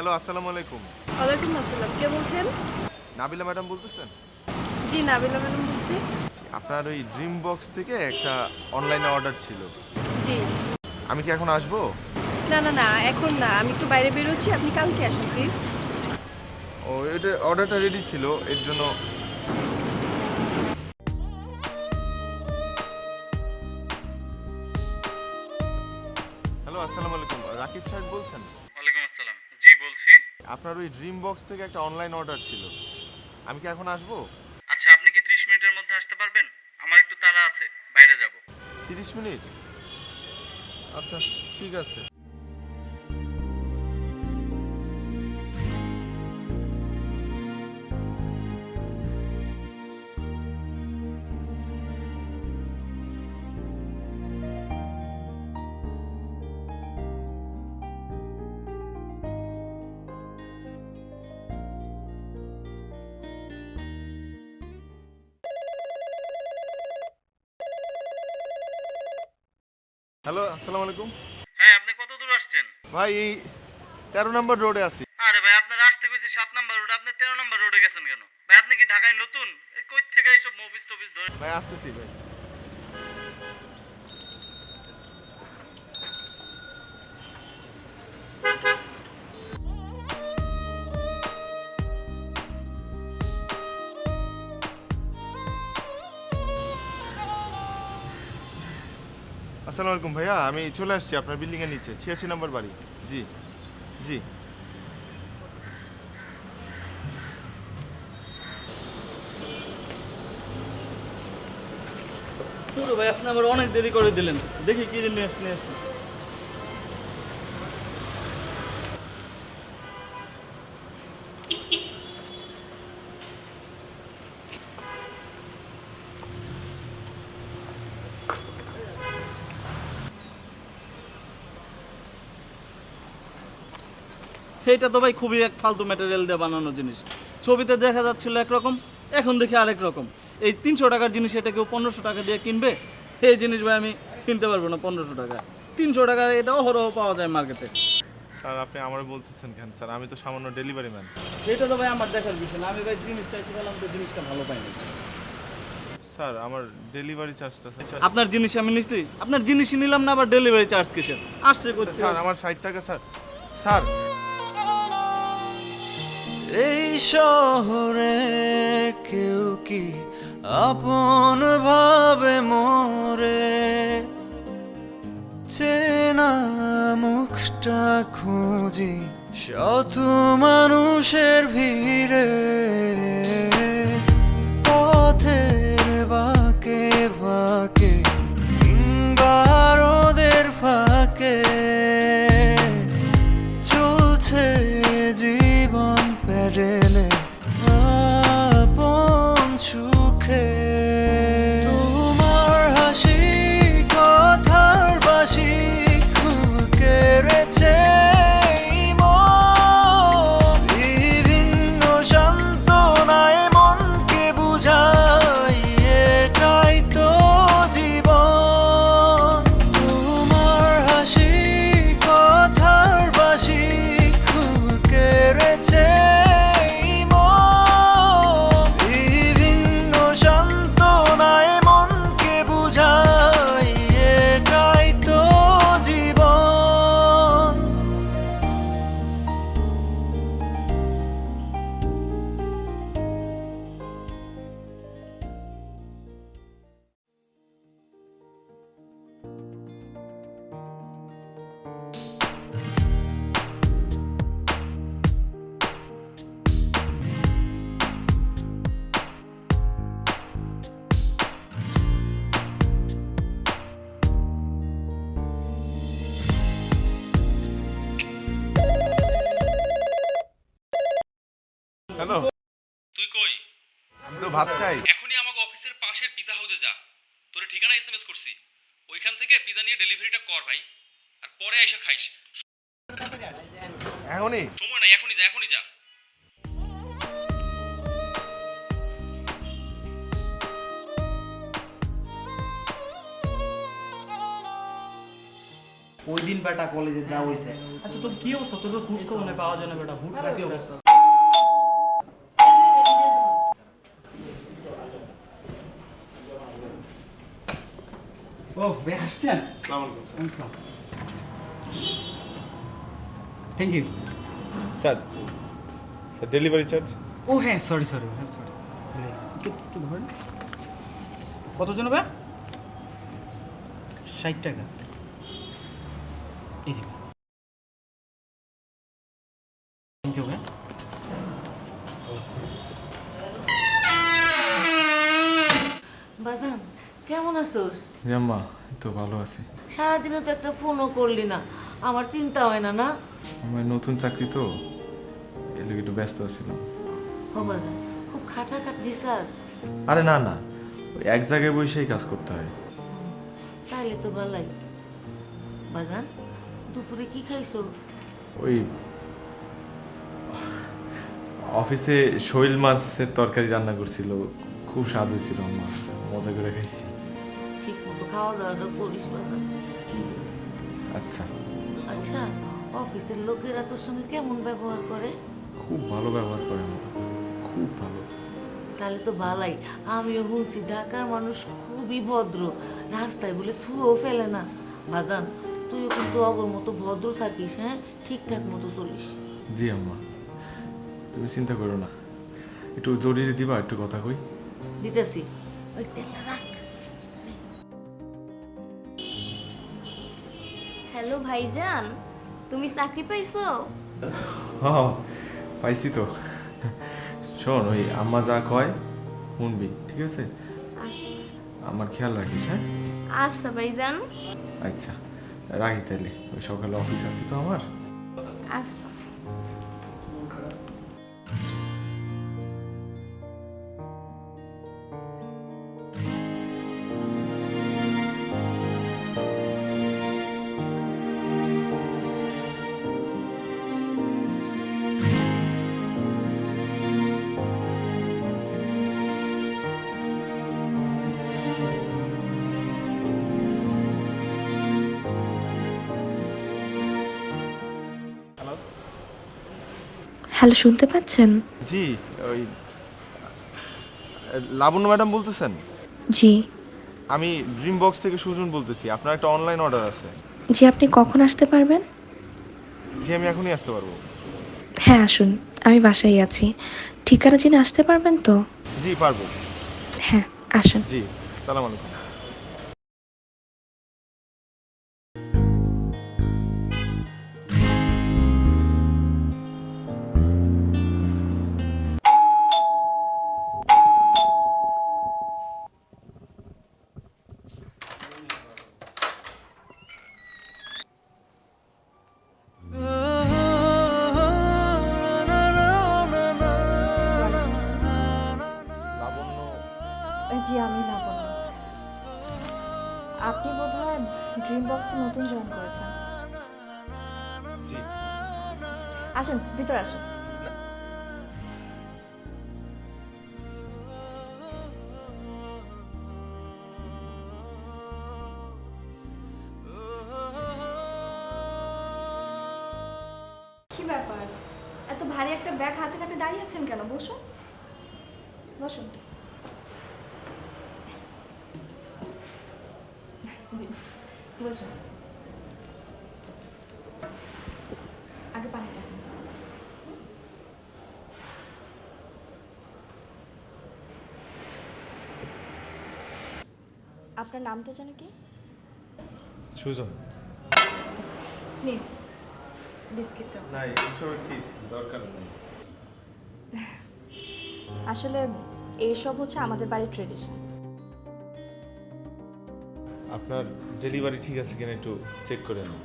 Hello, আসসালামু আলাইকুম। ওয়ালাইকুম আসসালাম। কে বলছেন? নাবিলা ম্যাডাম বলতেছেন? জি, নাবিলা ম্যাডাম বলছি। আপনার ওই ড্রিম বক্স থেকে একটা অনলাইনে অর্ডার ছিল। জি। আমি কি এখন আসবো? না, এখন না। আমি একটু বাইরে বেরোচ্ছি। আপনি কালকে আসুন প্লিজ। ও, এটা অর্ডারটা রেডি ছিল, এর জন্য। হ্যালো, আসসালামু আলাইকুম। রাকিব সাহেব বলছেন? ওয়ালাইকুম আসসালাম। জি বলছি। আপনার ওই ড্রিম বক্স থেকে একটা অনলাইন অর্ডার ছিল। আমি কি এখন আসবো? আচ্ছা, আপনি কি 30 মিনিটের মধ্যে আসতে পারবেন? আমার একটু তাড়া আছে, বাইরে যাব। 30 মিনিট? আচ্ছা, ঠিক আছে। হ্যালো, আসসালামু আলাইকুম। হ্যাঁ, আপনি কত দূর আসছেন? ভাই, এই 13 নম্বর রোডে আছি। আরে ভাই, আপনার আসতে কইছি 7 নাম্বার রোড, আপনি 13 নাম্বার রোডে গেছেন কেন? ভাই, আপনি কি ঢাকায় নতুন? এই কই থেকে এইসব মুভিস টুভিস ধরে? ভাই, আসতেছি ভাই। আসসালামু আলাইকুম ভাইয়া, আমি চলে আসছি আপনার বিল্ডিং এর নিচে, 86 নম্বর বাড়ি। জি, জি। তো ভাই, আপনি আমার অনেক দেরি করে দিলেন। দেখি কি দিন নিয়ে আসছেন। এটা তো ভাই খুবই এক ফালতু ম্যাটেরিয়াল দিয়ে বানানো জিনিস। ছবিতে দেখা যাচ্ছিল একরকম, এখন দেখি আরেক রকম। এই 300 টাকার জিনিস এটা কেউ 1500 টাকা দিয়ে কিনবে? এই জিনিস ভাই আমি কিনতে পারবো না 1500 টাকা। 300 টাকা এটা অহরহ পাওয়া যায় মার্কেটে। স্যার, আপনি আমার বলতেছেন কেন স্যার? আমি তো সামান্য ডেলিভারি ম্যান। সেটা তো ভাই আমার দেখার বিষয় না। আমি ভাই জিনিস চাইতে গেলাম তো জিনিসটা ভালো পাইনি। স্যার, আমার ডেলিভারি চার্জটা আপনার জিনিস আমি নিচ্ছি, আপনার জিনিসই নিলাম না, আবার ডেলিভারি চার্জ কিসের? আসছে করছে। স্যার, আমার 60 টাকা স্যার। স্যার, এই শহরে কেউ কি আপন ভাবে মোরে, চেনা মুখটা খুঁজি শত মানুষের ভিড়ে, পথের বাঁকে বাঁকে কিংবা রোদের ফাঁকে চলছে জীবন পেরেলে আপন সুখে। তোমার হাসি কথার বাসি খুব কেড়েছে মন, বিভিন্ন সান্ত্বনায় মনকে বুঝাই এটাই তো জীবন। তোমার হাসি কথার বাসি খুব কেড়েছে মন, বিভিন্ন সান্ত্বনায় মনকে বুঝাই এটাই তো জীবন। হ্যালো। তুই কই? আমি তো ভাত খাই। এখনই আমাকে অফিসের পাশের পিজা হাউসে যা। তোরে ঠিকানা এসএমএস করছি। ওইখান থেকে পিজা নিয়ে ডেলিভারিটা কর ভাই। আর পরে আইসা খাইস। এখনই? সময় নাই, এখনই যা, এখনই যা। ওই দিন বেটা কলেজে যা হয়েছে। আচ্ছা তোর কি অবস্থা? তোর তো খোঁজ খবর নেই, পাওয়া যায় না বেটা। হুটরা কি অবস্থা? ও বে আসছেন? আসসালামু আলাইকুম thank you. Sir. Sir delivery charge? ও হ্যাঁ সরি সরি, হ্যাঁ সরি, একটু ধরেন। কত জন হবে? 60 টাকা। এই যে থ্যাংক ইউ ভাই। বাজান কেমন আছোস? জাম্মা তো ভালো আছি। সারাদিনে তো একটা ফোনও করলি না, আমার চিন্তা হয় না না? আমার নতুন চাকরি তো এর লাগি একটু ব্যস্ত ছিলাম। ও বাজান খুব খাটাখাটনির কাজ। আরে না না, ওই এক জায়গায় বসেই কাজ করতে হয়। তাইলে তো ভালাই। বাজান দুপুরে কি খাইছো? ওই অফিসে শৈল মাছের তরকারি রান্না করছিল, খুব স্বাদ হয়েছিল, আমার মজা করে খাইছি। ঠিক মতো খাওয়া দাওয়াটা করিস বাজান। আচ্ছা। আচ্ছা অফিসের লোকেরা তোর সঙ্গে কেমন ব্যবহার করে? খুব ভালো ব্যবহার করে আমার, খুব ভালো। তাহলে তো ভালাই। আমিও শুনছি ঢাকার মানুষ খুবই ভদ্র, রাস্তায় বলে থুও ফেলে না। বাজান তুইও কিন্তু অগর মতো ভদ্র থাকিস, হ্যাঁ ঠিকঠাক মতো চলিস। জি আম্মা, তুমি চিন্তা করো না। একটু জরুরি দিবা, একটু কথা কই। দিতেছি, ওই তেলটা রাখ। হ্যালো ভাইজান, তুমি চাকরি পাইছো? হ্যাঁ পাইছি তো। শোন, ওই আম্মা যা কয় শুনবি, ঠিক আছে? আমার খেয়াল রাখিস, হ্যাঁ? আচ্ছা ভাইজান। আচ্ছা রাখি তাহলে, ওই সকালে অফিস আছে তো আমার। আচ্ছা। হ্যালো, শুনতে পাচ্ছেন? জি, ওই লাবণ্য ম্যাডাম বলতেছেন? জি। আমি ড্রিম বক্স থেকে সুজন বলতেছি। আপনার একটা অনলাইন অর্ডার আছে। জি, আপনি কখন আসতে পারবেন? জি আমি এখনই আসতে পারবো। হ্যাঁ আসুন, আমি বাসায় আছি। ঠিকানা জেনে আসতে পারবেন তো? জি পারবো। হ্যাঁ আসুন। জি, সালাম আলাইকুম। জি আমি লাবণ্য। আপনি বোধহয় ড্রিম বক্সে নতুন জয়েন করেছেন। জি। আসুন ভিতরে আসুন। কি ব্যাপার, এত ভারী একটা ব্যাগ হাতে কাটে দাঁড়িয়ে আছেন কেন? বসুন বসুন। বসুন, আগে পানিটা। আপনার নামটা যেন কি? সুজন। নিন বিস্কিটটা। না এসব কি দরকার নেই। আসলে এইসব হচ্ছে আমাদের বাড়ির ট্রেডিশন। আপনার ডেলিভারি ঠিক আছে কিনা একটু চেক করে নিন।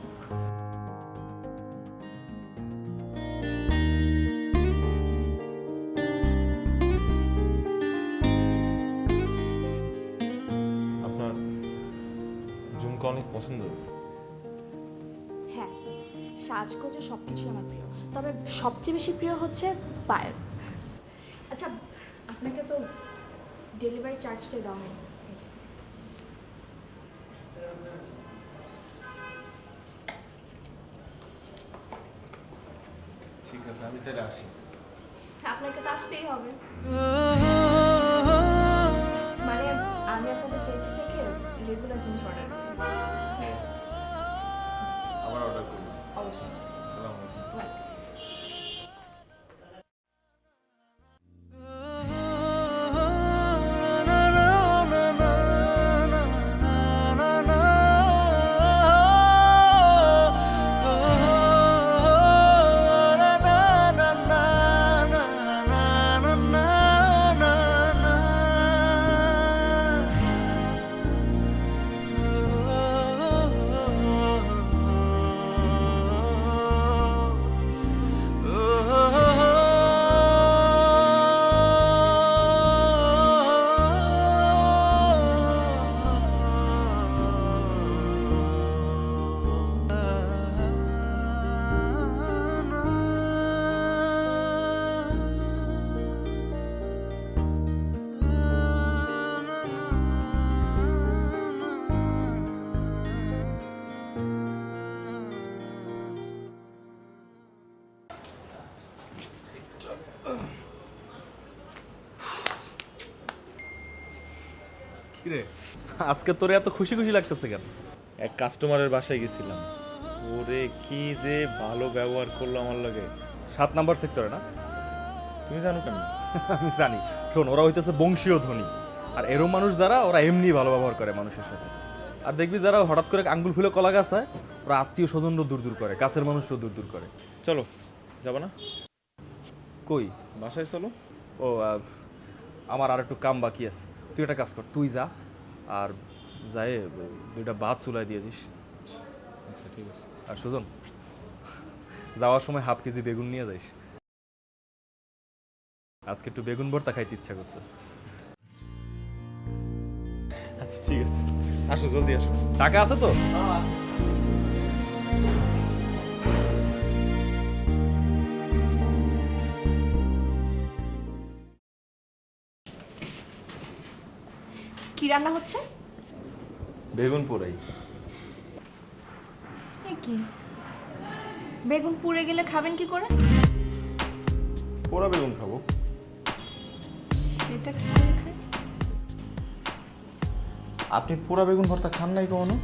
আপনার ঝুমকা অনেক পছন্দ। হ্যাঁ, সাজগোজে সব কিছুই আমার প্রিয়, তবে সবচেয়ে বেশি প্রিয় হচ্ছে পায়েল। আচ্ছা আপনাকে তো ডেলিভারি চার্জটাই দাও নেই। ঠিক আছে, আমি তাহলে আসি। আপনাকে তো আসতেই হবে। মানে আমি আপনাদের পেজ থেকে রেগুলার জিনিস অর্ডার করি। আবার অর্ডার করবো। অবশ্যই। আসসালামু আলাইকুম। কিরে আজকে তোরে এত খুশি খুশি লাগতেছে কেন? এক কাস্টমারের বাসায় গেছিলাম, ওরে কি যে ভালো ব্যবহার করলো আমার লাগে। 7 নাম্বার সেক্টরে না? তুমি জানো কেন? আমি জানি। শোন, ওরা হইতেছে বংশীয় ধনী, আর এরম মানুষ যারা ওরা এমনি ভালো ব্যবহার করে মানুষের সাথে। আর দেখবি যারা হঠাৎ করে আঙ্গুল ফুলে কলা গাছ হয়, ওরা আত্মীয় স্বজনও দূর দূর করে, কাছের মানুষও দূর দূর করে। চলো, যাবো না? কই? বাসায় চলো। ও আমার আর একটু কাম বাকি আছে। তুই একটা কাজ কর, তুই যা, আর যাই 2টা ভাত চুলাই দিয়ে দিস। আচ্ছা ঠিক আছে। আর সুজন, যাওয়ার সময় হাফ কেজি বেগুন নিয়ে যাইস। আজকে একটু বেগুন ভর্তা খাইতে ইচ্ছা করতেছে। আচ্ছা ঠিক আছে, আসো জলদি আসো। টাকা আছে তো? কি রান্না হচ্ছে? বেগুন পোড়াই। এ কি, বেগুন পুড়ে গেলে খাবেন কি করে? পোড়া বেগুন খাবো। সেটা কি করে খায়? আপনি পোড়া বেগুন ভর্তা খান নাই কখনো?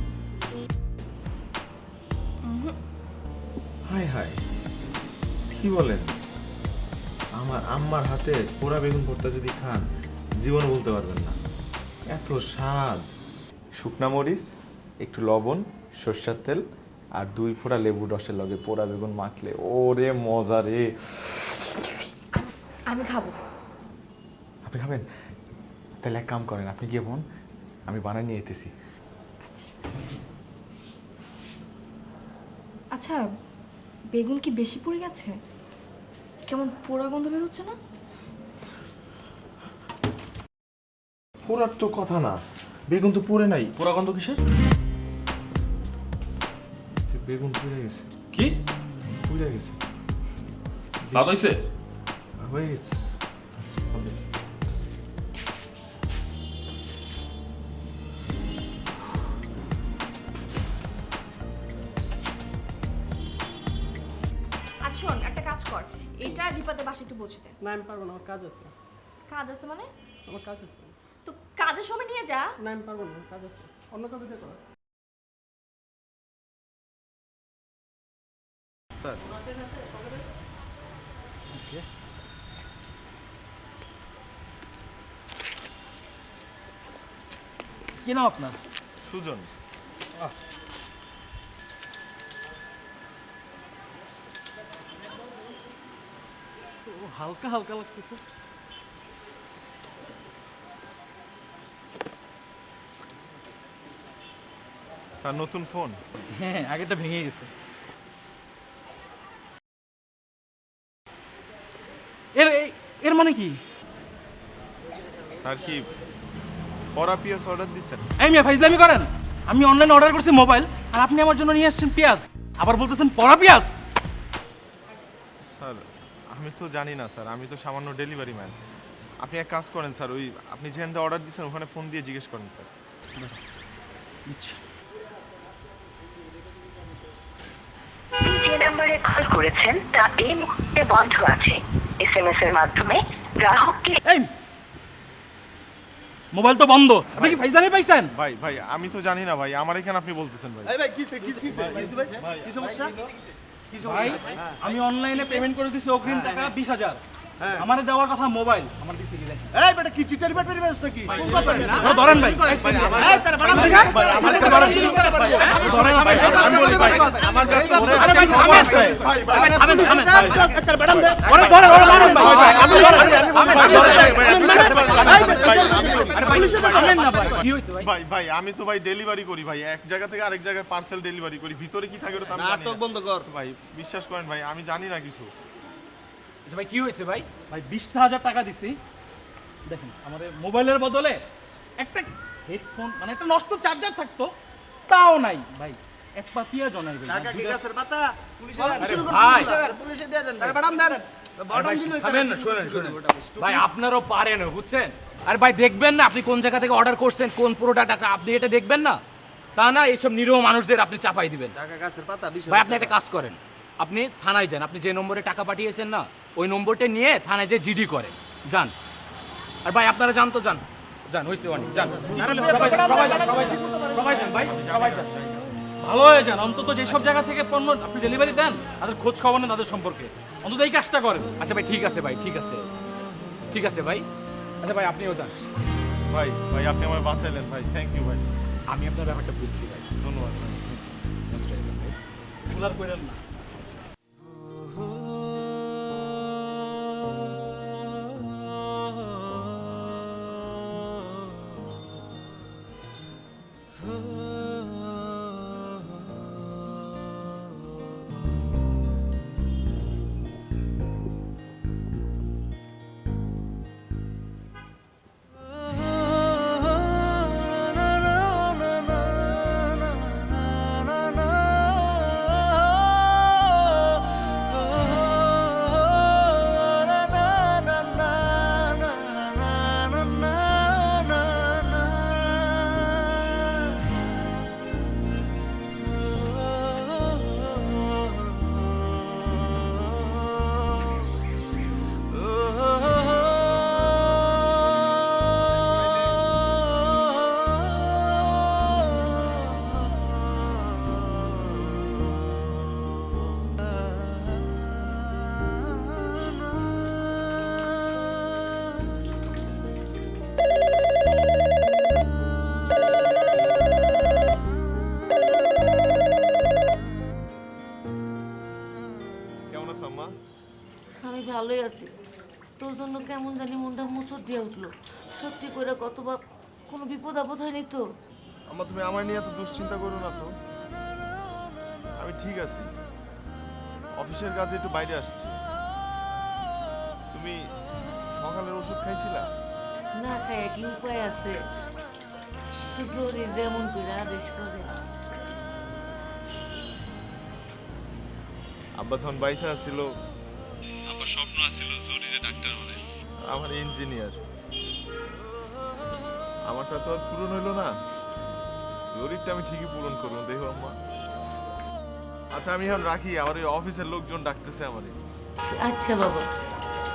হাই হাই, কি বলেন? আমার আম্মার হাতে পোড়া বেগুন ভর্তা যদি খান, জীবনে বলতে পারবেন না, এত স্বাদ। শুকনা মরিচ, একটু লবণ, সরষের তেল আর 2 ফোঁটা লেবু রসের লগে পোড়া বেগুন মাখলে ওরে মজা রে। আমি খাবো। আপনি খাবেন? তাহলে এক কাম করেন, আপনি গিয়ে বোন, আমি বানাই নিয়ে যেতেছি। আচ্ছা, বেগুন কি বেশি পুড়ে গেছে? কেমন পোড়া গন্ধ বেরোচ্ছে না? পোড়ার তো কথা না, বেগুন তো পুড়ে নাই। পোড়া গন্ধ কিসের? বেগুন পুড়ে গেছে। কি পুড়ে গেছে? ভাত হইছে? হয়ে গেছে। আচ্ছা শোন, একটা কাজ কর, এটা রিপাতে বাসে একটু পৌঁছে দে। না আমি পারবো না, আমার কাজ আছে। কাজ আছে মানে? আমার কাজ আছে। তো কাজের সময় নিয়ে যা। না আমি পারবো না, কাজ আছে। অন্য কাউকে দিয়ে কর। স্যার, কি নাম আপনার? সুজন। হালকা হালকা লাগতেছে। স্যার, নতুন ফোন। হ্যাঁ, আগেরটা ভেঙে গেছে। এর মানে কি? স্যার কি পরা পিয়াস অর্ডার দিচ্ছেন? এই মিয়া ফাইজলামি করেন। আমি অনলাইনে অর্ডার করছি মোবাইল, আর আপনি আমার জন্য নিয়ে আসছেন পেঁয়াজ, আবার বলতেছেন পড়া পেঁয়াজ। স্যার আমি তো জানি না স্যার, আমি তো সামান্য ডেলিভারি ম্যান। আপনি এক কাজ করেন স্যার, ওই আপনি যেখানে অর্ডার দিচ্ছেন ওখানে ফোন দিয়ে জিজ্ঞেস করেন স্যার। আচ্ছা। নাম্বারে কল করেছেন তা এই মুহূর্তে বন্ধ আছে। এসএমএস এর মাধ্যমে গ্রাহককে এই মোবাইল তো বন্ধ, আপনি কি ফাইজলামি পাইছেন? ভাই ভাই আমি তো জানি না ভাই, আমার এখানে আপনি বলতেছেন ভাই। ভাই আমি অনলাইনে পেমেন্ট করে দিছি অগ্রিম টাকা 20,000। আমার যাওয়ার কথা মোবাইল আমার দিছে কি দেখেন। এই বেটা কি চিটারি ব্যাটারি ব্যস্ত কি? ধরেন ভাই। এই তার বাড়ান দেখা। আমার ধরেন। ধরেন ভাই। আমি বলি ভাই। আমার ব্যস্ত আছে। আরে ভাই থামেন। ভাই থামেন থামেন। তার বাড়ান দে। ওরে ধরেন ওরে মারেন ভাই। আমি ধরেন। আরে পুলিশে তো থামেন না ভাই। কি হইছে ভাই? ভাই ভাই আমি তো ভাই ডেলিভারি করি ভাই, এক জায়গা থেকে আরেক জায়গায় পার্সেল ডেলিভারি করি, ভিতরে কি থাকে ওটা তো আমি জানি না। নাটক বন্ধ কর ভাই, বিশ্বাস করেন ভাই আমি জানি না কিছু। আচ্ছা ভাই কি হয়েছে ভাই? ভাই 20,000 টাকা দিছি, দেখেন আমার মোবাইলের বদলে একটা হেডফোন মানে একটা নষ্ট চার্জার থাকতো তাও নাই ভাই, এক পাতিয়া জনাই ভাই। টাকা কি গাছের পাতা? পুলিশে শুরু করুন, পুলিশে দিয়ে দেন। আরে ম্যাডাম দেন। বড়ম দিন থামেন না, শুনেন ভাই, আপনারও পারেন বুঝছেন। আর ভাই দেখবেন না আপনি কোন জায়গা থেকে অর্ডার করছেন, কোন প্রোডাক্ট আপনি এটা দেখবেন না, তা না এইসব নিরীহ মানুষদের আপনি চাপাই দিবেন। টাকা গাছের পাতা ভাই আপনি একটা কাজ করেন, আপনি থানায় যান, আপনি যে নম্বরে টাকা পাঠিয়েছেন না ওই নম্বরটা নিয়ে থানায় যে জিডি করেন, যান। আর ভাই আপনারা যান তো, যান যান, হয়েছে অনেক, যান সবাই যান সবাই যান সবাই যান সবাই যান ভাই সবাই যান। ভালো হয়ে যান, অন্তত যেসব জায়গা থেকে পণ্য আপনি ডেলিভারি দেন তাদের খোঁজ খবর নেন তাদের সম্পর্কে, অন্তত এই কাজটা করেন। আচ্ছা ভাই ঠিক আছে ভাই, ঠিক আছে ঠিক আছে ভাই। আচ্ছা ভাই আপনিও যান। ভাই ভাই আপনি আমায় বাঁচাইলেন ভাই, থ্যাংক ইউ ভাই। আমি আপনার ব্যাপারটা বুঝছি ভাই, ধন্যবাদ ভাই। নষ্ট হয়ে যান ভাই। ভুলার করেন না। কেমন আছো আম্মা? আমি ভালোই আছি। তোর জন্য কেমন জানি মনটা মুচড় দিয়ে উঠলো। সত্যি করে কতবার কোনো বিপদ আপদ হয়নি তো? আম্মা তুমি আমার নিয়ে এত দুশ্চিন্তা করো না তো, আমি ঠিক আছি। অফিসের কাজে একটু বাইরে আসছি। তুমি সকালের ওষুধ খাইছিলা? না খায় কি উপায় আছে? জোরে যেমন করে আদেশ করে। আব্বা যখন বাইসা ছিল আমার স্বপ্ন আছিল জরুরি ডাক্তার হলে, আমার ইঞ্জিনিয়ার। আমারটা তো আর পূরণ হইলো না, জরুরিটা আমি ঠিকই পূরণ করবো, দেখো আম্মা। আচ্ছা আমি এখন রাখি, আমার ওই অফিসের লোকজন ডাকতেছে আমারে। আচ্ছা বাবা,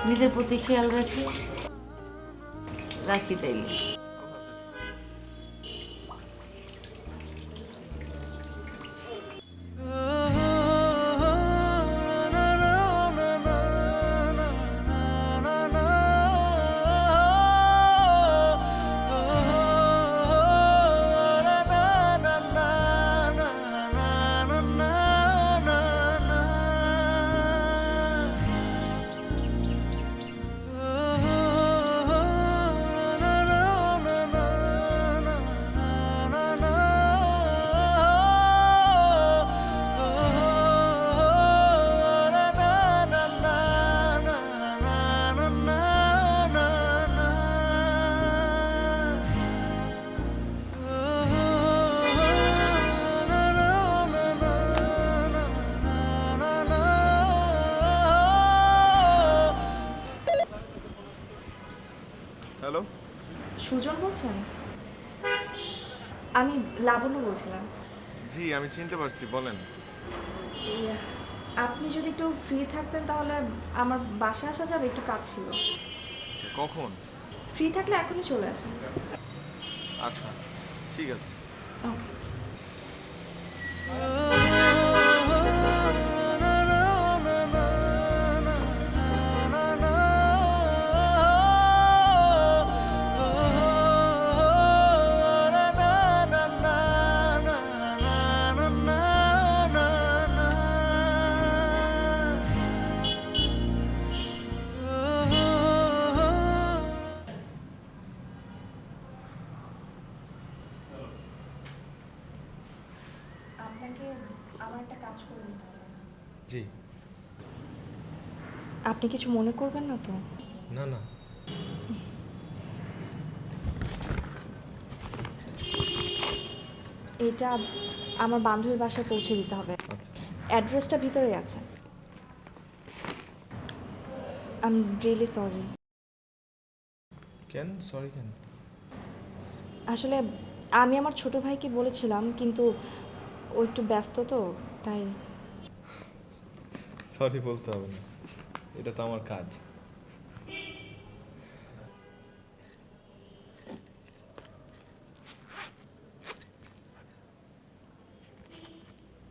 নিজের প্রতি খেয়াল রাখিস। রাখি তাইলে। হ্যালো, সুজন বলছেন? আমি লাবণ্য বলছিলাম। জি আমি চিনতে পারছি, বলেন। আপনি যদি একটু ফ্রি থাকতেন তাহলে আমার বাসা আসা যাবে, একটু কাজ ছিল। আচ্ছা, কখন? ফ্রি থাকলে এখনই চলে আসেন। আচ্ছা, ঠিক আছে। ওকে। আপনাকে আমার একটা কাজ করে দিতে হবে। জি। আপনি কিছু মনে করবেন না তো? না না। এটা আমার বান্ধবীর বাসায় পৌঁছে দিতে হবে। আচ্ছা। অ্যাড্রেসটা ভিতরেই আছে। I am really sorry. কেন সরি কেন? আসলে আমি আমার ছোট ভাইকে বলেছিলাম, কিন্তু ও একটু ব্যস্ত তো, তাই। সরি বলতে হবে না, এটা তো আমার কাজ।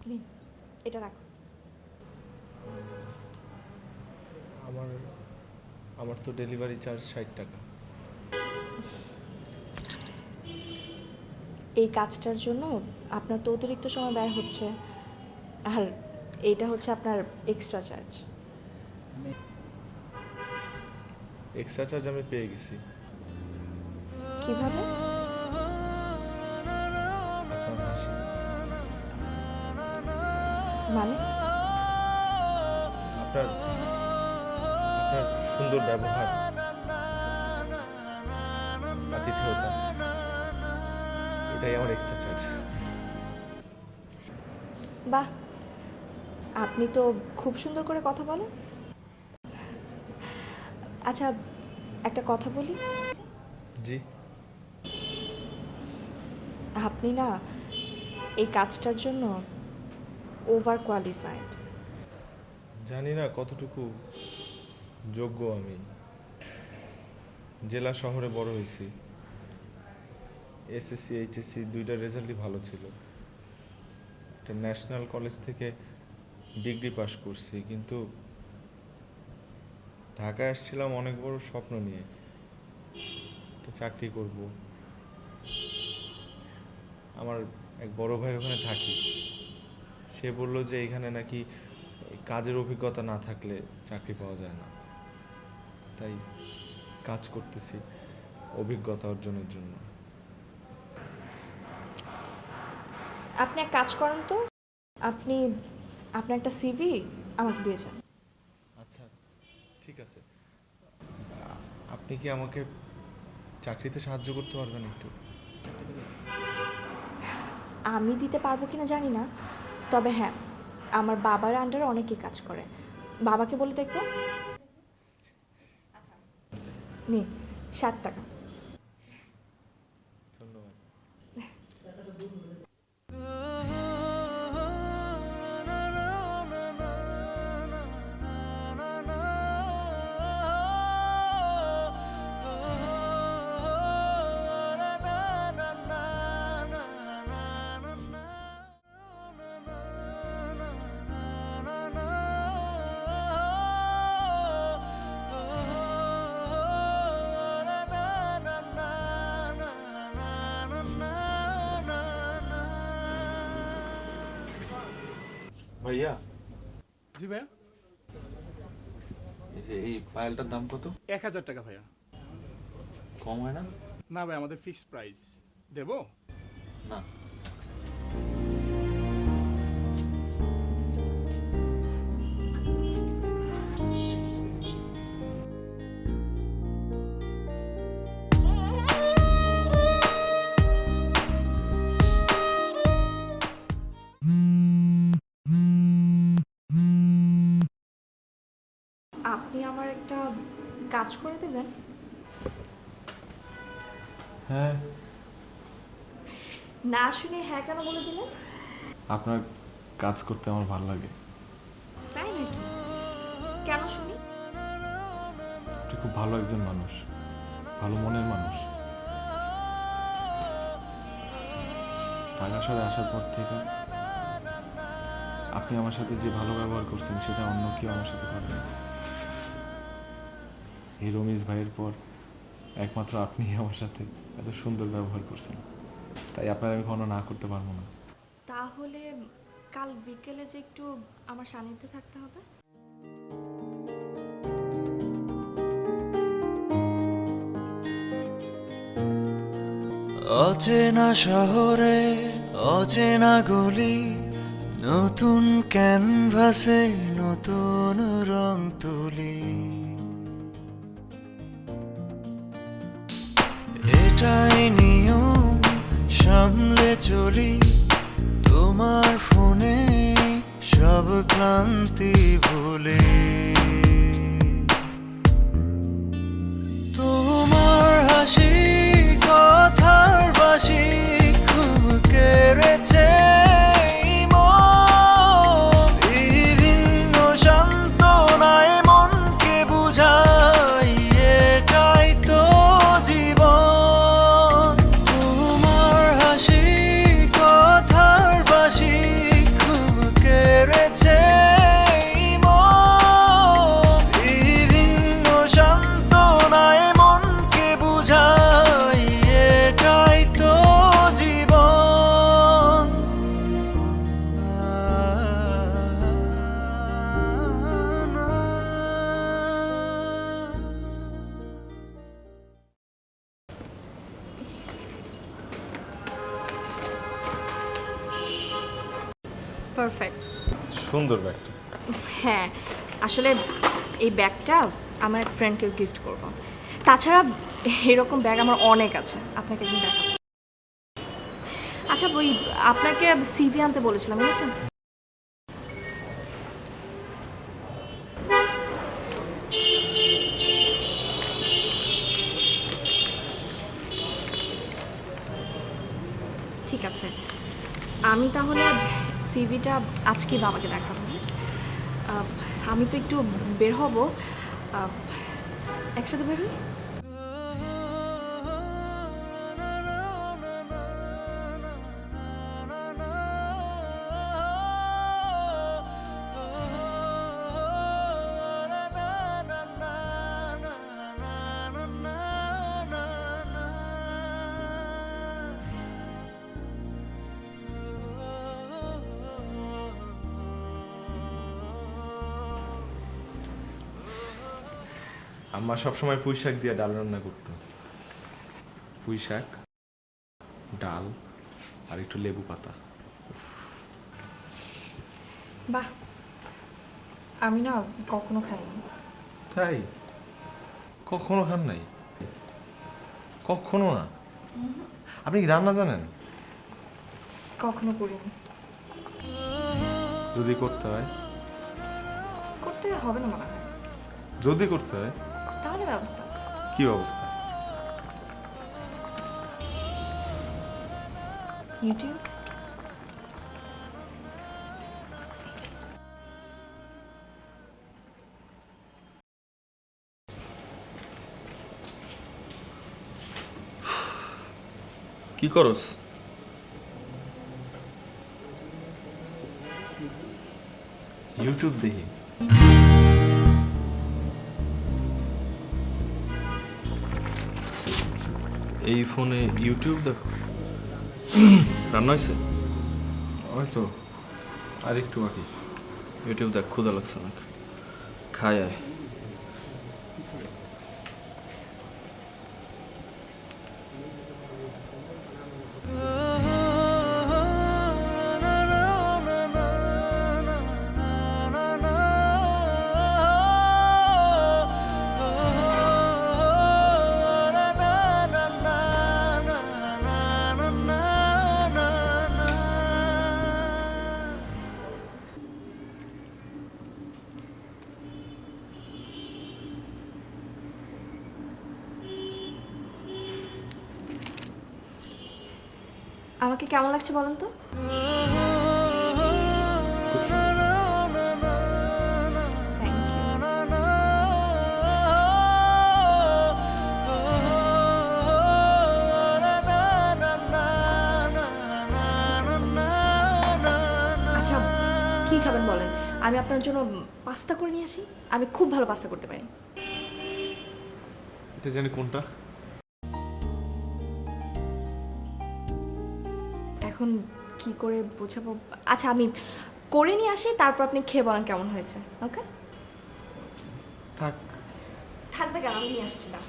নিন, এটা রাখো। আমার তো ডেলিভারি চার্জ 60 টাকা। এই কাজটার জন্য আপনার তো অতিরিক্ত সময় ব্যয় হচ্ছে, আর এইটা হচ্ছে আপনার এক্সট্রা চার্জ। এক্সট্রা চার্জ আমি পেয়ে গেছি। কিভাবে? আপনার হাসি। মানে? আপনার সুন্দর ব্যবহার, আতিথেয়তা, এটাই আমার এক্সট্রা চার্জ। বাহ, আপনি তো খুব সুন্দর করে কথা বলেন। আচ্ছা, একটা কথা বলি। জি। আপনি না এই কাজটার জন্য ওভার কোয়ালিফাইড। জানি না কতটুকু যোগ্য আমি। জেলা শহরে বড় হয়েছি, এসএসসি এইচএসসি দুইটা রেজাল্টই ভালো ছিল। একটা ন্যাশনাল কলেজ থেকে ডিগ্রি পাস করছি, কিন্তু ঢাকায় আসছিলাম অনেক বড় স্বপ্ন নিয়ে, একটা চাকরি করব। আমার এক বড় ভাই ওখানে থাকি, সে বলল যে এখানে নাকি কাজের অভিজ্ঞতা না থাকলে চাকরি পাওয়া যায় না, তাই কাজ করতেছি অভিজ্ঞতা অর্জনের জন্য। আপনি এক কাজ করেন তো, আপনি আপনার একটা সিভি আমাকে দিয়েছেন। আচ্ছা, ঠিক আছে। আপনি কি আমাকে চাকরিতে সাহায্য করতে পারবেন একটু? আমি দিতে পারবো কিনা জানি না, তবে হ্যাঁ, আমার বাবার আন্ডারে অনেকেই কাজ করে। বাবাকে বলে দেখবো। নি, 60 টাকা। ধন্যবাদ। ভাইয়া, জি ভাইয়া। এই যে এই পায়েলটার দাম কত? 1000 টাকা ভাইয়া। কম হয় না? না ভাই, আমাদের ফিক্সড প্রাইস। দেবো? না। আপনি আমার একটা কাজ করে দেবেন? হ্যাঁ। না শুনে হ্যাঁ কেন বলে দিলেন? আপনার কাজ করতে আমার ভালো লাগে। তাই নাকি? কেন শুনি? আপনি খুব ভালো একজন মানুষ, ভালো মনের মানুষ। ঢাকা শহরে আসার পর থেকে আপনি আমার সাথে যে ভালো ব্যবহার করছেন সেটা অন্য কেউ আমার সাথে করবে না। এই রমেশ ভাইয়ের পর একমাত্র আপনি আমার সাথে এত সুন্দর ব্যবহার করছেন, তাই আপনার আমি কখনো না করতে পারবো না। তাহলে কাল বিকেলে যে একটু আমার সান্নিধ্যে থাকতে হবে। অচেনা শহরে অচেনা গলি, নতুন ক্যানভাসে নতুন রং তুলি। এটাই নিয়ম, সামলে চলি তোমার ফোনে সব ক্লান্তি ভুলে। তোমার হাসি কথার বাসি খুব কেড়েছে মন, বিভিন্ন সান্ত্বনায় মনকে বুঝাই এটাই তো জীবন। তোমার হাসি কথার বাসি খুব কেড়েছে মন, বিভিন্ন সান্ত্বনায় মনকে বুঝাই এটাই তো জীবন। পারফেক্ট। সুন্দর ব্যাগটা। হ্যাঁ, আসলে এই ব্যাগটা আমার এক ফ্রেন্ডকে গিফট করব। তাছাড়া এরকম ব্যাগ আমার অনেক আছে, আপনাকে একদিন দেখাবো। আচ্ছা, ওই আপনাকে সিভি আনতে বলেছিলাম, বুঝেছেন? ঠিক আছে, আমি তাহলে সিভিটা আজকে বাবাকে দেখাবো। আমি তো একটু বের হব, একসাথে বের হই। আম্মা সবসময় পুঁই শাক দিয়ে ডাল রান্না করতো। পুঁই শাক, ডাল আর একটু লেবু পাতা। বাহ, আমি না কখনো খাইনি। তাই? কখনো খান নাই? কখনো না? আপনি কি রান্না জানেন? কখনো করিনি। যদি করতে হয়? করতে হবে না মনে হয়। যদি করতে হয় তাহলে ব্যবস্থা আছে। কি অবস্থা? ইউটিউব। কি করস? ইউটিউব দেখি। এই ফোনে ইউটিউব দেখো? রান্না হয়েছে? ওই তো আর একটু বাকি। ইউটিউব দেখ, ক্ষুধা লাগছে অনেক, খাই আয়। আমাকে কেমন লাগছে বলেন তো? আমি আপনার জন্য পাস্তা করে নিয়ে আসি? আমি খুব ভালো পাস্তা করতে পারি। এটা জানি কোনটা? এখন কি করে বোঝাবো? আচ্ছা আমি করে নিয়ে আসি, তারপর আপনি খেয়ে বলেন কেমন হয়েছে। ওকে থাক। থাকবে কেন, আমি নিয়ে আসছি না।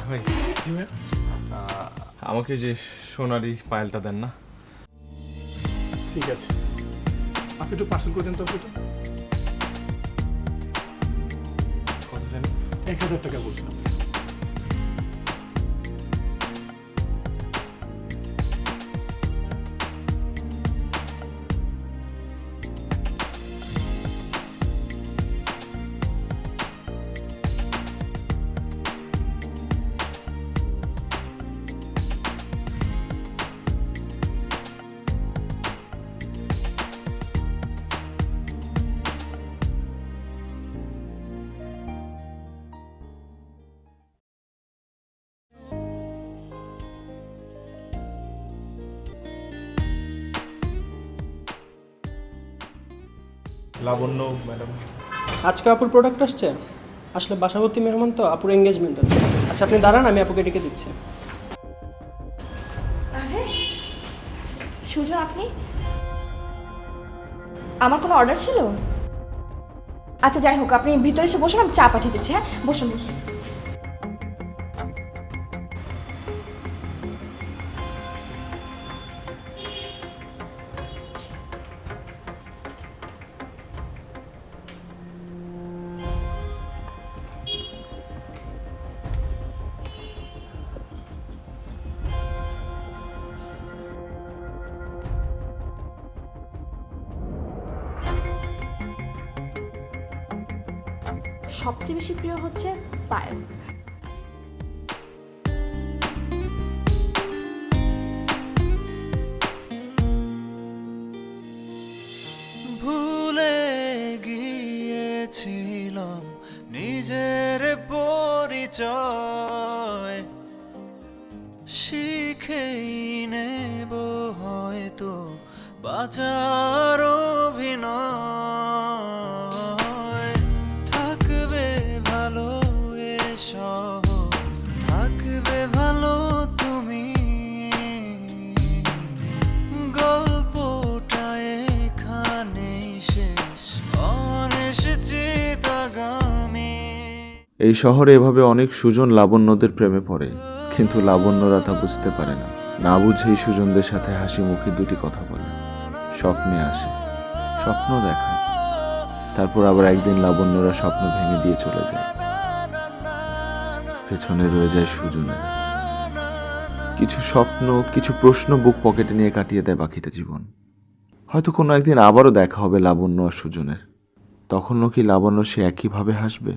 ভাই আমাকে যে সোনারি পায়েলটা দেন না? ঠিক আছে, আপনি একটু পার্সেল করে দেন তো আপনি। কত জানি? 1000 টাকা বলছিলাম। লাবণ্য ম্যাডাম। আজকে আপুর প্রোডাক্ট আসছে, আসলে বাসাভর্তি মেহমান তো, আপুর এঙ্গেজমেন্ট আছে। আচ্ছা আপনি দাঁড়ান, আমি আপুকে ডেকে দিচ্ছি। আরে সুজন, আপনি? আমার কোনো অর্ডার ছিল? আচ্ছা যাই হোক, আপনি ভিতরে এসে বসুন, আমি চা পাঠিয়ে দিচ্ছি। হ্যাঁ বসুন বসুন। সবচেয়ে বেশি প্রিয় হচ্ছে পায়েল। ভুলে গিয়েছিলাম নিজের পরিচয়, শিখেই নেব হয়তো বাঁচার অভিনয়। থাকবে ভালো এ শহর, থাকবে ভালো তুমি, গল্পটা এখানেই শেষ, অনিশ্চিত আগামী। এই শহরে এভাবে অনেক সুজন লাবণ্যদের প্রেমে পড়ে, কিন্তু লাবণ্যরা তা বুঝতে পারে না। না বুঝেই সুজনদের সাথে হাসি মুখে দুটি কথা বলে, স্বপ্নে আসে, স্বপ্ন দেখায়, তারপর আবার একদিন লাবণ্যরা স্বপ্ন ভেঙে দিয়ে চলে যায়। পেছনে রয়ে যায় সুজনের কিছু স্বপ্ন, কিছু প্রশ্ন বুক পকেটে নিয়ে কাটিয়ে দেয় বাকিটা জীবন। হয়তো কোনো একদিন আবারও দেখা হবে লাবণ্য আর সুজনের। তখনও কি লাবণ্য সে একইভাবে হাসবে?